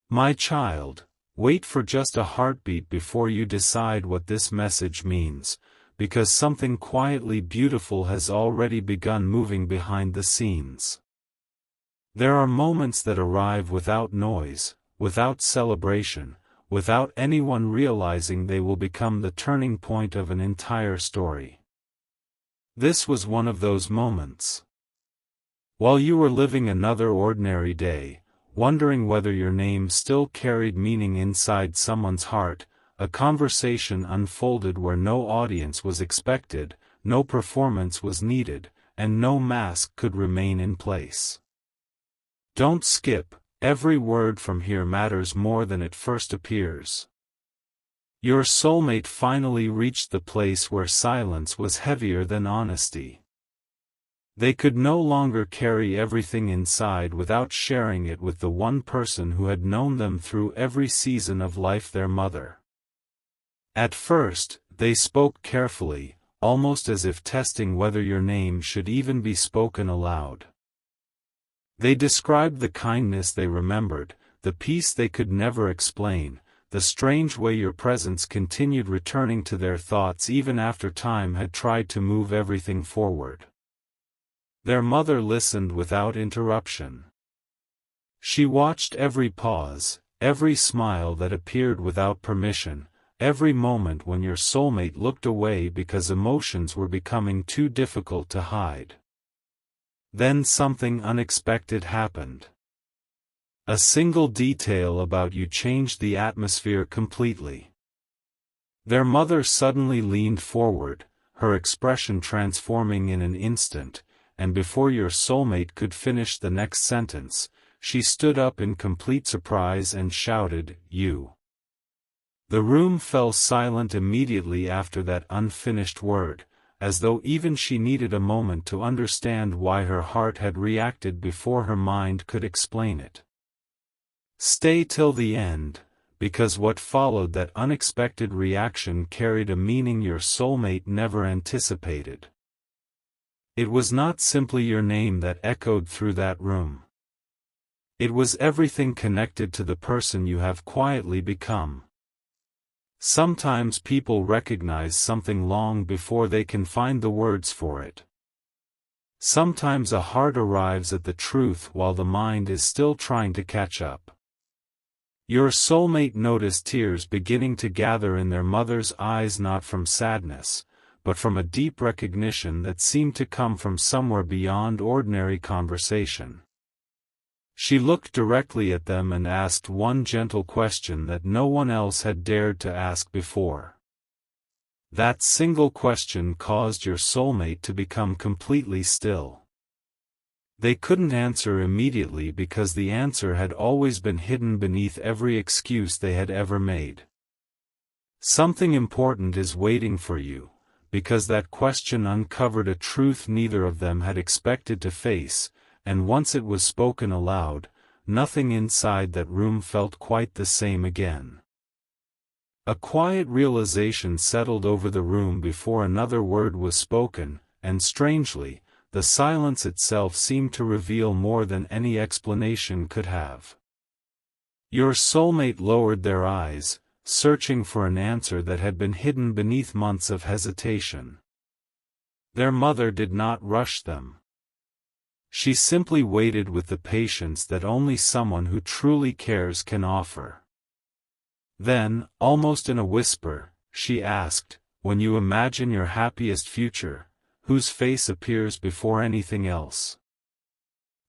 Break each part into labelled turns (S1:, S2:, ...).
S1: My child, wait for just a heartbeat before you decide what this message means, because something quietly beautiful has already begun moving behind the scenes. There are moments that arrive without noise, without celebration, without anyone realizing they will become the turning point of an entire story. This was one of those moments. While you were living another ordinary day, wondering whether your name still carried meaning inside someone's heart, a conversation unfolded where no audience was expected, no performance was needed, and no mask could remain in place. Don't skip, every word from here matters more than it first appears. Your soulmate finally reached the place where silence was heavier than honesty. They could no longer carry everything inside without sharing it with the one person who had known them through every season of life, their mother. At first, they spoke carefully, almost as if testing whether your name should even be spoken aloud. They described the kindness they remembered, the peace they could never explain, the strange way your presence continued returning to their thoughts even after time had tried to move everything forward. Their mother listened without interruption. She watched every pause, every smile that appeared without permission, every moment when your soulmate looked away because emotions were becoming too difficult to hide. Then something unexpected happened. A single detail about you changed the atmosphere completely. Their mother suddenly leaned forward, her expression transforming in an instant, and before your soulmate could finish the next sentence, she stood up in complete surprise and shouted, "You." The room fell silent immediately after that unfinished word, as though even she needed a moment to understand why her heart had reacted before her mind could explain it. Stay till the end, because what followed that unexpected reaction carried a meaning your soulmate never anticipated. It was not simply your name that echoed through that room. It was everything connected to the person you have quietly become. Sometimes people recognize something long before they can find the words for it. Sometimes a heart arrives at the truth while the mind is still trying to catch up. Your soulmate noticed tears beginning to gather in their mother's eyes, not from sadness, but from a deep recognition that seemed to come from somewhere beyond ordinary conversation. She looked directly at them and asked one gentle question that no one else had dared to ask before. That single question caused your soulmate to become completely still. They couldn't answer immediately because the answer had always been hidden beneath every excuse they had ever made. Something important is waiting for you, because that question uncovered a truth neither of them had expected to face, and once it was spoken aloud, nothing inside that room felt quite the same again. A quiet realization settled over the room before another word was spoken, and strangely, the silence itself seemed to reveal more than any explanation could have. Your soulmate lowered their eyes, searching for an answer that had been hidden beneath months of hesitation. Their mother did not rush them. She simply waited with the patience that only someone who truly cares can offer. Then, almost in a whisper, she asked, "When you imagine your happiest future, whose face appears before anything else?"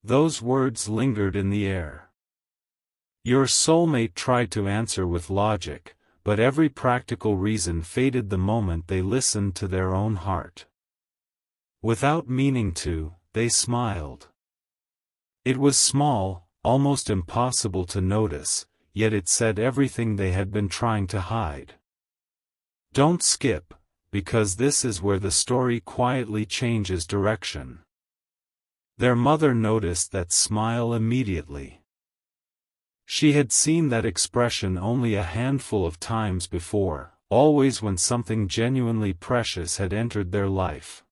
S1: Those words lingered in the air. Your soulmate tried to answer with logic, but every practical reason faded the moment they listened to their own heart. Without meaning to, they smiled. It was small, almost impossible to notice, yet it said everything they had been trying to hide. Don't skip, because this is where the story quietly changes direction. Their mother noticed that smile immediately. She had seen that expression only a handful of times before, always when something genuinely precious had entered their life.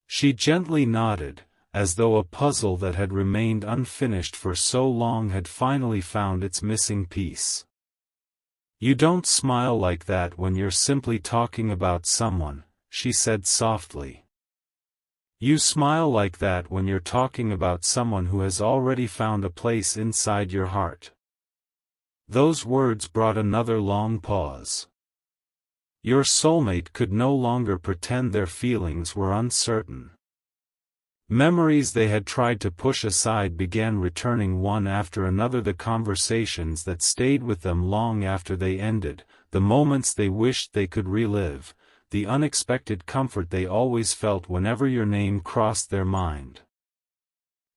S1: She gently nodded, as though a puzzle that had remained unfinished for so long had finally found its missing piece. "You don't smile like that when you're simply talking about someone," she said softly. "You smile like that when you're talking about someone who has already found a place inside your heart." Those words brought another long pause. Your soulmate could no longer pretend their feelings were uncertain. Memories they had tried to push aside began returning one after another, the conversations that stayed with them long after they ended, the moments they wished they could relive, the unexpected comfort they always felt whenever your name crossed their mind.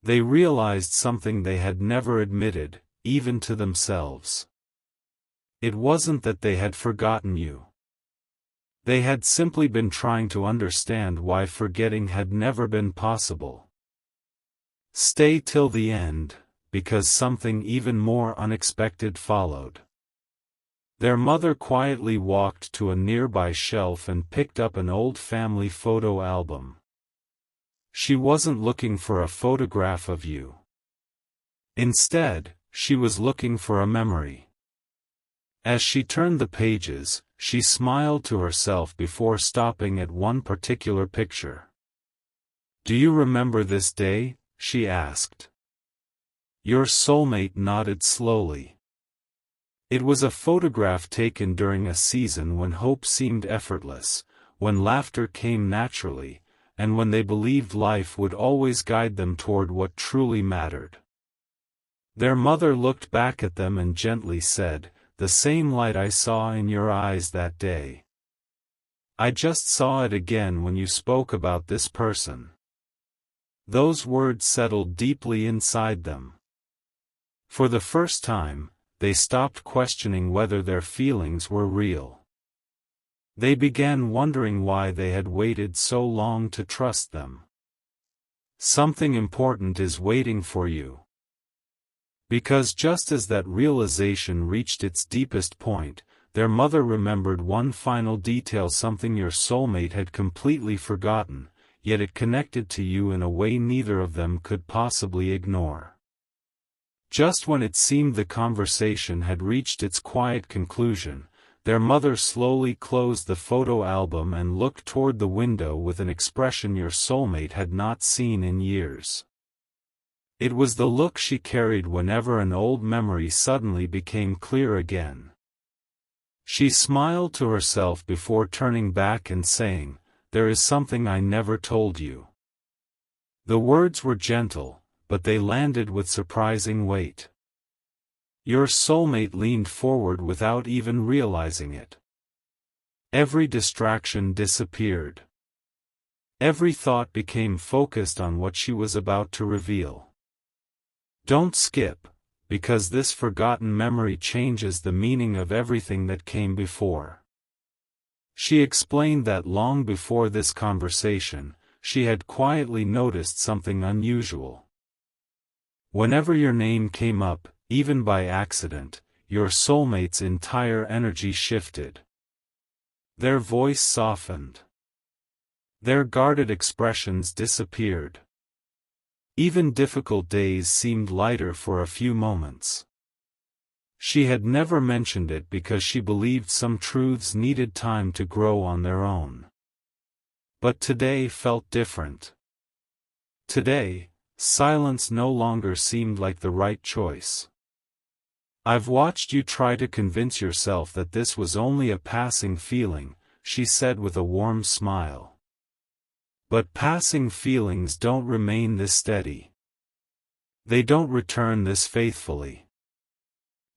S1: They realized something they had never admitted, even to themselves. It wasn't that they had forgotten you. They had simply been trying to understand why forgetting had never been possible. Stay till the end, because something even more unexpected followed. Their mother quietly walked to a nearby shelf and picked up an old family photo album. She wasn't looking for a photograph of you. Instead, she was looking for a memory. As she turned the pages, she smiled to herself before stopping at one particular picture. "Do you remember this day?" she asked. Your soulmate nodded slowly. It was a photograph taken during a season when hope seemed effortless, when laughter came naturally, and when they believed life would always guide them toward what truly mattered. Their mother looked back at them and gently said, "The same light I saw in your eyes that day. I just saw it again when you spoke about this person." Those words settled deeply inside them. For the first time, they stopped questioning whether their feelings were real. They began wondering why they had waited so long to trust them. Something important is waiting for you. Because just as that realization reached its deepest point, their mother remembered one final detail, something your soulmate had completely forgotten, yet it connected to you in a way neither of them could possibly ignore. Just when it seemed the conversation had reached its quiet conclusion, their mother slowly closed the photo album and looked toward the window with an expression your soulmate had not seen in years. It was the look she carried whenever an old memory suddenly became clear again. She smiled to herself before turning back and saying, "There is something I never told you." The words were gentle, but they landed with surprising weight. Your soulmate leaned forward without even realizing it. Every distraction disappeared. Every thought became focused on what she was about to reveal. Don't skip, because this forgotten memory changes the meaning of everything that came before. She explained that long before this conversation, she had quietly noticed something unusual. Whenever your name came up, even by accident, your soulmate's entire energy shifted. Their voice softened. Their guarded expressions disappeared. Even difficult days seemed lighter for a few moments. She had never mentioned it because she believed some truths needed time to grow on their own. But today felt different. Today, silence no longer seemed like the right choice. "I've watched you try to convince yourself that this was only a passing feeling," she said with a warm smile. "But passing feelings don't remain this steady. They don't return this faithfully.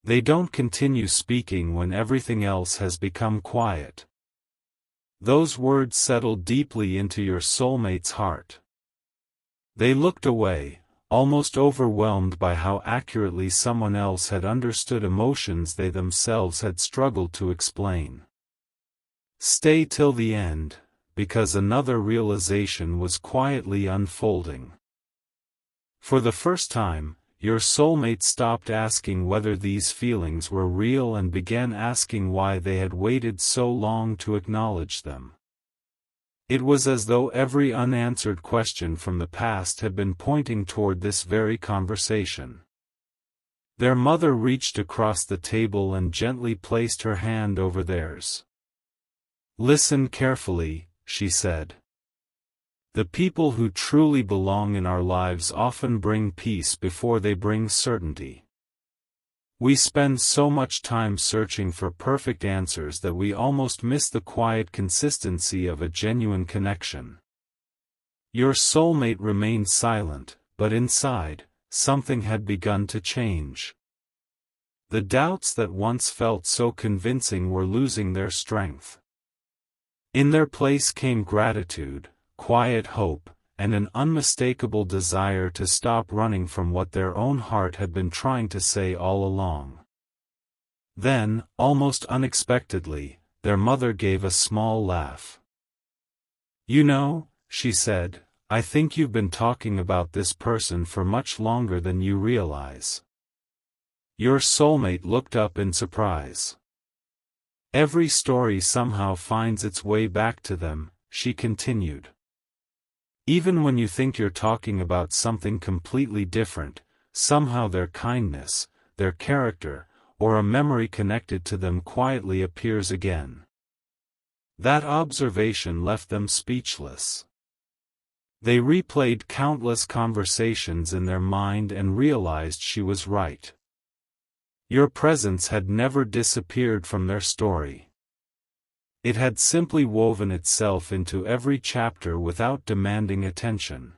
S1: They don't continue speaking when everything else has become quiet." Those words settled deeply into your soulmate's heart. They looked away, almost overwhelmed by how accurately someone else had understood emotions they themselves had struggled to explain. Stay till the end, because another realization was quietly unfolding. For the first time, your soulmate stopped asking whether these feelings were real and began asking why they had waited so long to acknowledge them. It was as though every unanswered question from the past had been pointing toward this very conversation. Their mother reached across the table and gently placed her hand over theirs. "Listen carefully," she said. "The people who truly belong in our lives often bring peace before they bring certainty. We spend so much time searching for perfect answers that we almost miss the quiet consistency of a genuine connection." Your soulmate remained silent, but inside, something had begun to change. The doubts that once felt so convincing were losing their strength. In their place came gratitude, quiet hope, and an unmistakable desire to stop running from what their own heart had been trying to say all along. Then, almost unexpectedly, their mother gave a small laugh. "You know," she said, "I think you've been talking about this person for much longer than you realize." Your soulmate looked up in surprise. "Every story somehow finds its way back to them," she continued. "Even when you think you're talking about something completely different, somehow their kindness, their character, or a memory connected to them quietly appears again." That observation left them speechless. They replayed countless conversations in their mind and realized she was right. Your presence had never disappeared from their story. It had simply woven itself into every chapter without demanding attention.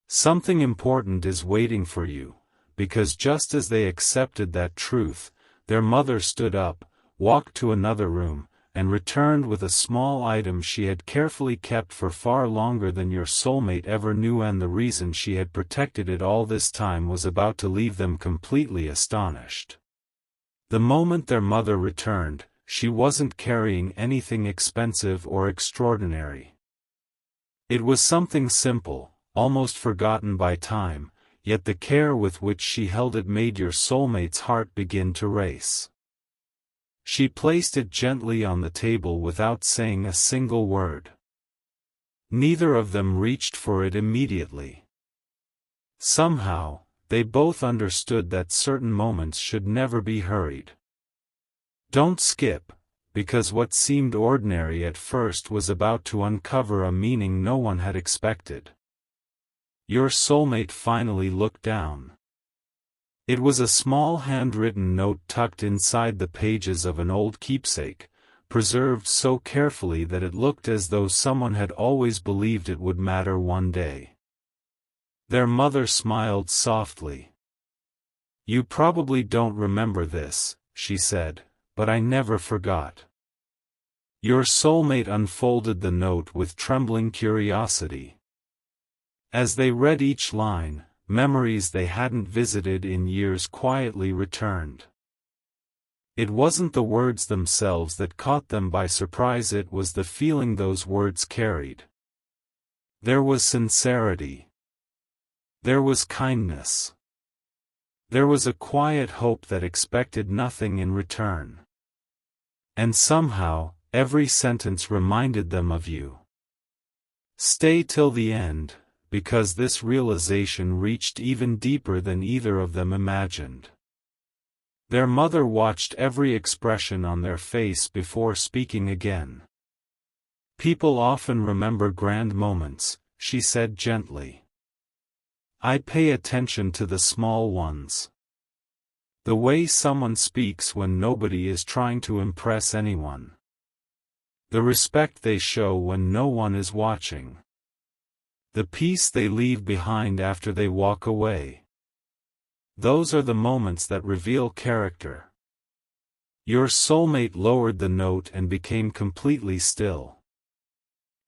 S1: Something important is waiting for you, because just as they accepted that truth, their mother stood up, walked to another room, and returned with a small item she had carefully kept for far longer than your soulmate ever knew, and the reason she had protected it all this time was about to leave them completely astonished. The moment their mother returned, she wasn't carrying anything expensive or extraordinary. It was something simple, almost forgotten by time, yet the care with which she held it made your soulmate's heart begin to race. She placed it gently on the table without saying a single word. Neither of them reached for it immediately. Somehow, they both understood that certain moments should never be hurried. Don't skip, because what seemed ordinary at first was about to uncover a meaning no one had expected. Your soulmate finally looked down. It was a small handwritten note tucked inside the pages of an old keepsake, preserved so carefully that it looked as though someone had always believed it would matter one day. Their mother smiled softly. "You probably don't remember this," she said, "but I never forgot." Your soulmate unfolded the note with trembling curiosity. As they read each line, memories they hadn't visited in years quietly returned. It wasn't the words themselves that caught them by surprise, it was the feeling those words carried. There was sincerity. There was kindness. There was a quiet hope that expected nothing in return. And somehow, every sentence reminded them of you. Stay till the end, because this realization reached even deeper than either of them imagined. Their mother watched every expression on their face before speaking again. "People often remember grand moments," she said gently. "I pay attention to the small ones. The way someone speaks when nobody is trying to impress anyone. The respect they show when no one is watching. The peace they leave behind after they walk away. Those are the moments that reveal character." Your soulmate lowered the note and became completely still.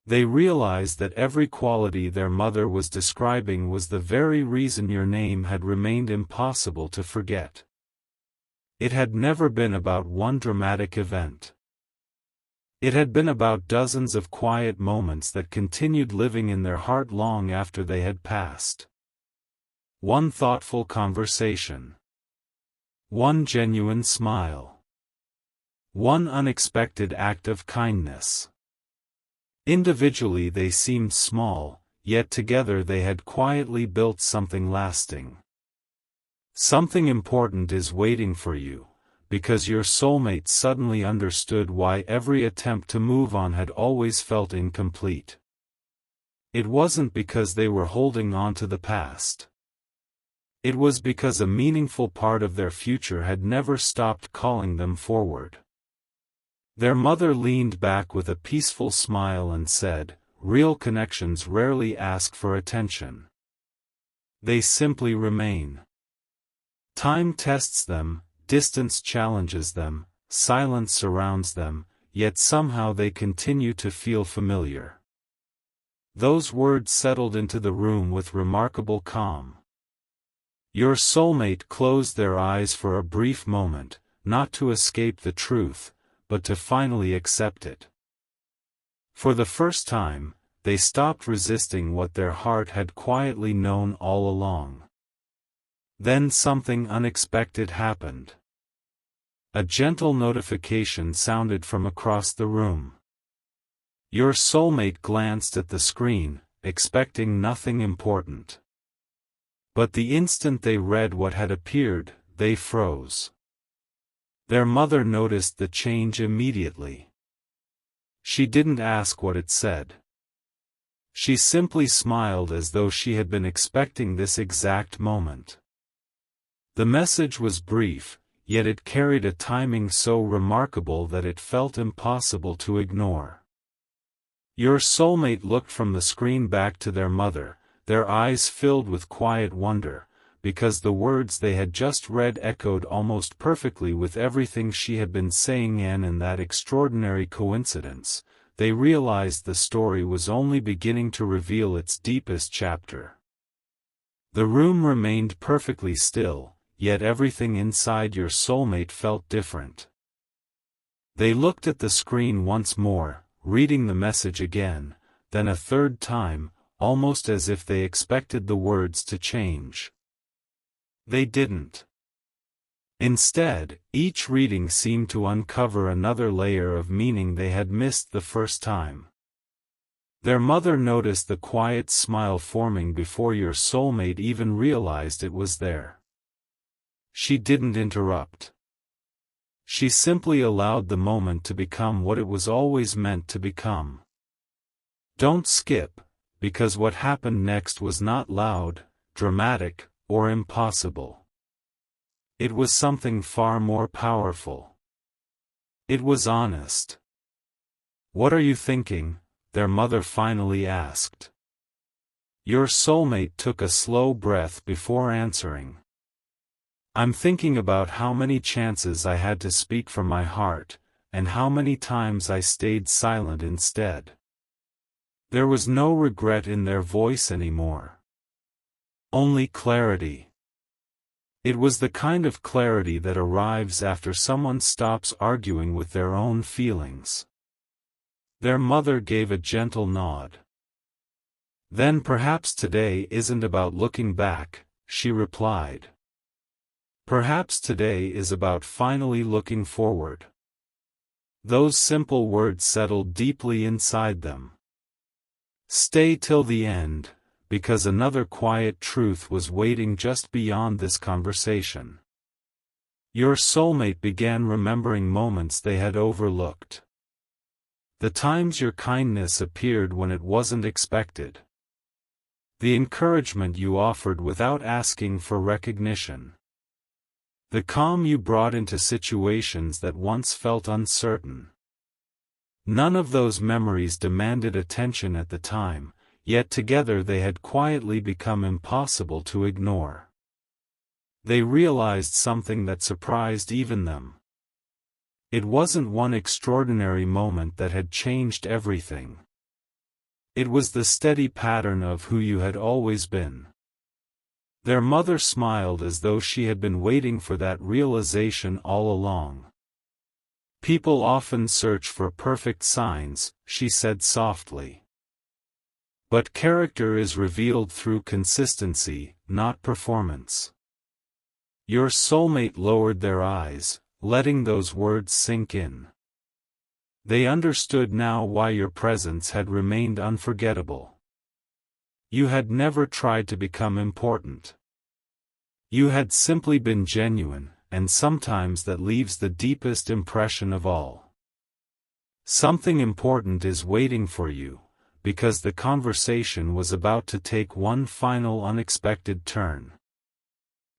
S1: They realized that every quality their mother was describing was the very reason your name had remained impossible to forget. It had never been about one dramatic event. It had been about dozens of quiet moments that continued living in their heart long after they had passed. One thoughtful conversation. One genuine smile. One unexpected act of kindness. Individually they seemed small, yet together they had quietly built something lasting. Something important is waiting for you, because your soulmate suddenly understood why every attempt to move on had always felt incomplete. It wasn't because they were holding on to the past. It was because a meaningful part of their future had never stopped calling them forward. Their mother leaned back with a peaceful smile and said, "Real connections rarely ask for attention. They simply remain. Time tests them, distance challenges them, silence surrounds them, yet somehow they continue to feel familiar." Those words settled into the room with remarkable calm. Your soulmate closed their eyes for a brief moment, not to escape the truth, but to finally accept it. For the first time, they stopped resisting what their heart had quietly known all along. Then something unexpected happened. A gentle notification sounded from across the room. Your soulmate glanced at the screen, expecting nothing important. But the instant they read what had appeared, they froze. Their mother noticed the change immediately. She didn't ask what it said. She simply smiled as though she had been expecting this exact moment. The message was brief, yet it carried a timing so remarkable that it felt impossible to ignore. Your soulmate looked from the screen back to their mother, their eyes filled with quiet wonder, because the words they had just read echoed almost perfectly with everything she had been saying, and in that extraordinary coincidence, they realized the story was only beginning to reveal its deepest chapter. The room remained perfectly still, yet everything inside your soulmate felt different. They looked at the screen once more, reading the message again, then a third time, almost as if they expected the words to change. They didn't. Instead, each reading seemed to uncover another layer of meaning they had missed the first time. Their mother noticed the quiet smile forming before your soulmate even realized it was there. She didn't interrupt. She simply allowed the moment to become what it was always meant to become. Don't skip, because what happened next was not loud, dramatic, or impossible. It was something far more powerful. It was honest. "What are you thinking?" their mother finally asked. Your soulmate took a slow breath before answering. "I'm thinking about how many chances I had to speak from my heart, and how many times I stayed silent instead." There was no regret in their voice anymore. Only clarity. It was the kind of clarity that arrives after someone stops arguing with their own feelings. Their mother gave a gentle nod. "Then perhaps today isn't about looking back," she replied. "Perhaps today is about finally looking forward." Those simple words settled deeply inside them. Stay till the end, because another quiet truth was waiting just beyond this conversation. Your soulmate began remembering moments they had overlooked. The times your kindness appeared when it wasn't expected. The encouragement you offered without asking for recognition. The calm you brought into situations that once felt uncertain. None of those memories demanded attention at the time, yet together they had quietly become impossible to ignore. They realized something that surprised even them. It wasn't one extraordinary moment that had changed everything. It was the steady pattern of who you had always been. Their mother smiled as though she had been waiting for that realization all along. "People often search for perfect signs," she said softly. "But character is revealed through consistency, not performance." Your soulmate lowered their eyes, letting those words sink in. They understood now why your presence had remained unforgettable. You had never tried to become important. You had simply been genuine, and sometimes that leaves the deepest impression of all. Something important is waiting for you, because the conversation was about to take one final unexpected turn.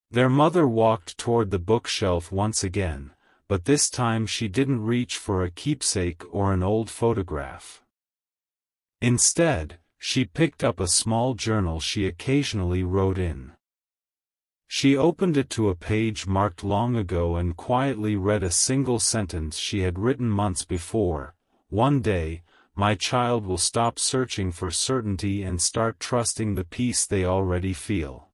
S1: Their mother walked toward the bookshelf once again, but this time she didn't reach for a keepsake or an old photograph. Instead, she picked up a small journal she occasionally wrote in. She opened it to a page marked long ago and quietly read a single sentence she had written months before. "One day, my child will stop searching for certainty and start trusting the peace they already feel."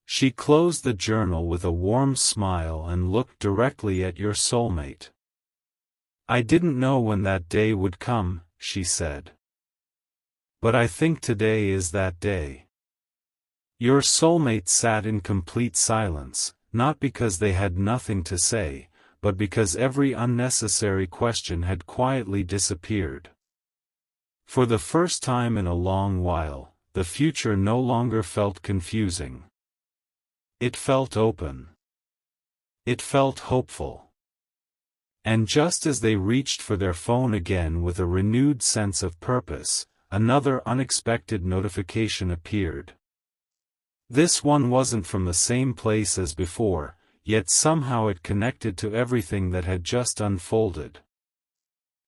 S1: She closed the journal with a warm smile and looked directly at your soulmate. "I didn't know when that day would come," she said. "But I think today is that day." Your soulmate sat in complete silence, not because they had nothing to say, but because every unnecessary question had quietly disappeared. For the first time in a long while, the future no longer felt confusing. It felt open. It felt hopeful. And just as they reached for their phone again with a renewed sense of purpose, another unexpected notification appeared. This one wasn't from the same place as before, yet somehow it connected to everything that had just unfolded.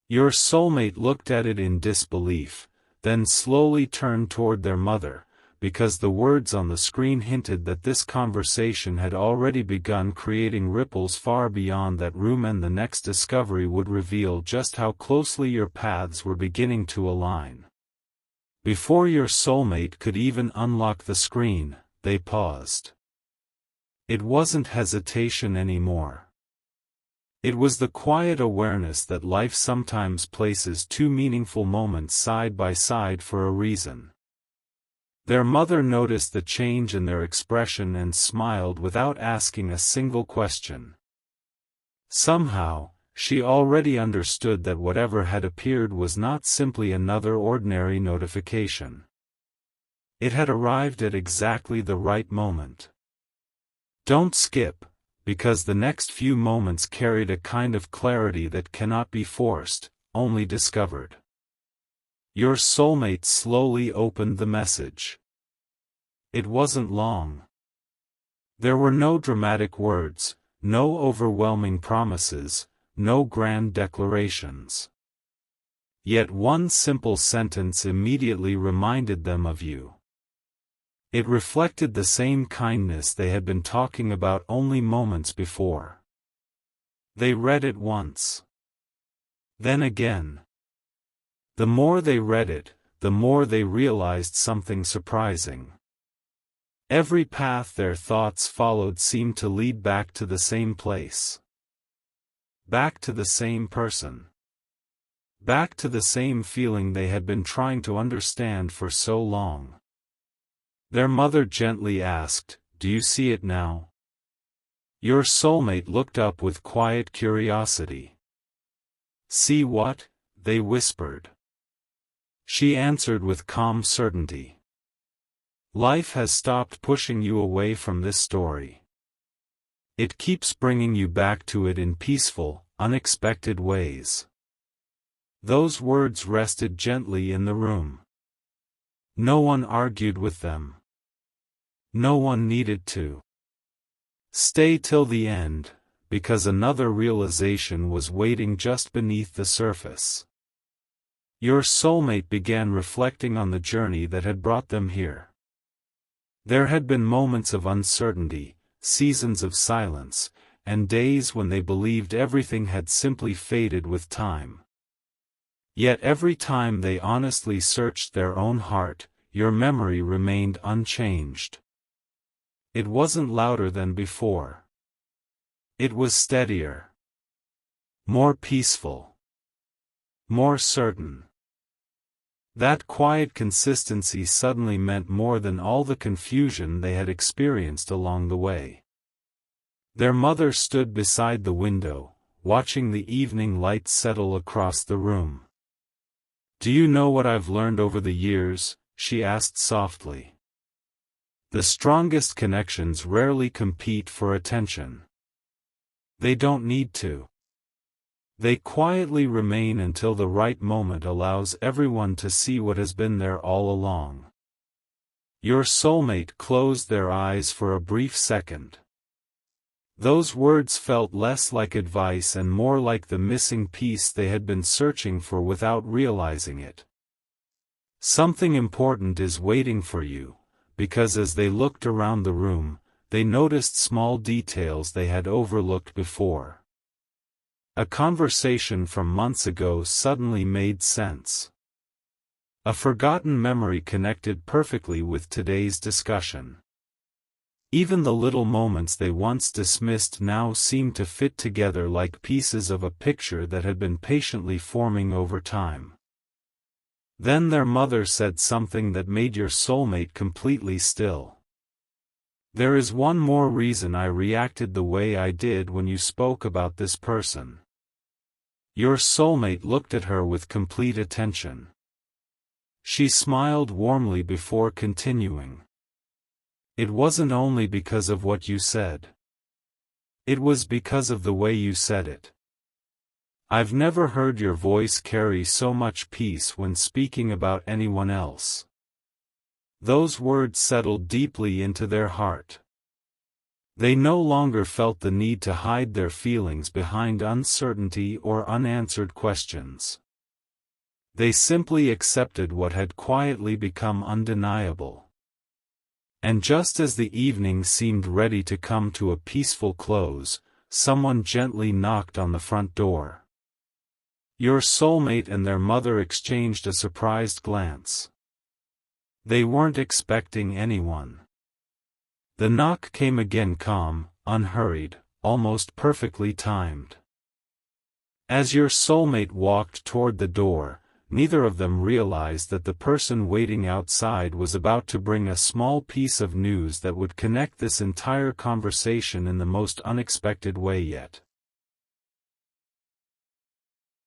S1: Your soulmate looked at it in disbelief, then slowly turned toward their mother, because the words on the screen hinted that this conversation had already begun creating ripples far beyond that room, and the next discovery would reveal just how closely your paths were beginning to align. Before your soulmate could even unlock the screen, they paused. It wasn't hesitation anymore. It was the quiet awareness that life sometimes places two meaningful moments side by side for a reason. Their mother noticed the change in their expression and smiled without asking a single question. Somehow, she already understood that whatever had appeared was not simply another ordinary notification. It had arrived at exactly the right moment. Don't skip, because the next few moments carried a kind of clarity that cannot be forced, only discovered. Your soulmate slowly opened the message. It wasn't long. There were no dramatic words, no overwhelming promises, no grand declarations. Yet one simple sentence immediately reminded them of you. It reflected the same kindness they had been talking about only moments before. They read it once. Then again. The more they read it, the more they realized something surprising. Every path their thoughts followed seemed to lead back to the same place. Back to the same person. Back to the same feeling they had been trying to understand for so long. Their mother gently asked, "Do you see it now?" Your soulmate looked up with quiet curiosity. "See what?" they whispered. She answered with calm certainty. "Life has stopped pushing you away from this story. It keeps bringing you back to it in peaceful, unexpected ways." Those words rested gently in the room. No one argued with them. No one needed to stay till the end, because another realization was waiting just beneath the surface. Your soulmate began reflecting on the journey that had brought them here. There had been moments of uncertainty, seasons of silence, and days when they believed everything had simply faded with time. Yet every time they honestly searched their own heart, your memory remained unchanged. It wasn't louder than before. It was steadier. More peaceful. More certain. That quiet consistency suddenly meant more than all the confusion they had experienced along the way. Their mother stood beside the window, watching the evening light settle across the room. "Do you know what I've learned over the years?" she asked softly. "The strongest connections rarely compete for attention. They don't need to. They quietly remain until the right moment allows everyone to see what has been there all along." Your soulmate closed their eyes for a brief second. Those words felt less like advice and more like the missing piece they had been searching for without realizing it. "Something important is waiting for you," because as they looked around the room, they noticed small details they had overlooked before. A conversation from months ago suddenly made sense. A forgotten memory connected perfectly with today's discussion. Even the little moments they once dismissed now seemed to fit together like pieces of a picture that had been patiently forming over time. Then their mother said something that made your soulmate completely still. "There is one more reason I reacted the way I did when you spoke about this person." Your soulmate looked at her with complete attention. She smiled warmly before continuing. "It wasn't only because of what you said. It was because of the way you said it. I've never heard your voice carry so much peace when speaking about anyone else." Those words settled deeply into their heart. They no longer felt the need to hide their feelings behind uncertainty or unanswered questions. They simply accepted what had quietly become undeniable. And just as the evening seemed ready to come to a peaceful close, someone gently knocked on the front door. Your soulmate and their mother exchanged a surprised glance. They weren't expecting anyone. The knock came again calm, unhurried, almost perfectly timed. As your soulmate walked toward the door, neither of them realized that the person waiting outside was about to bring a small piece of news that would connect this entire conversation in the most unexpected way yet.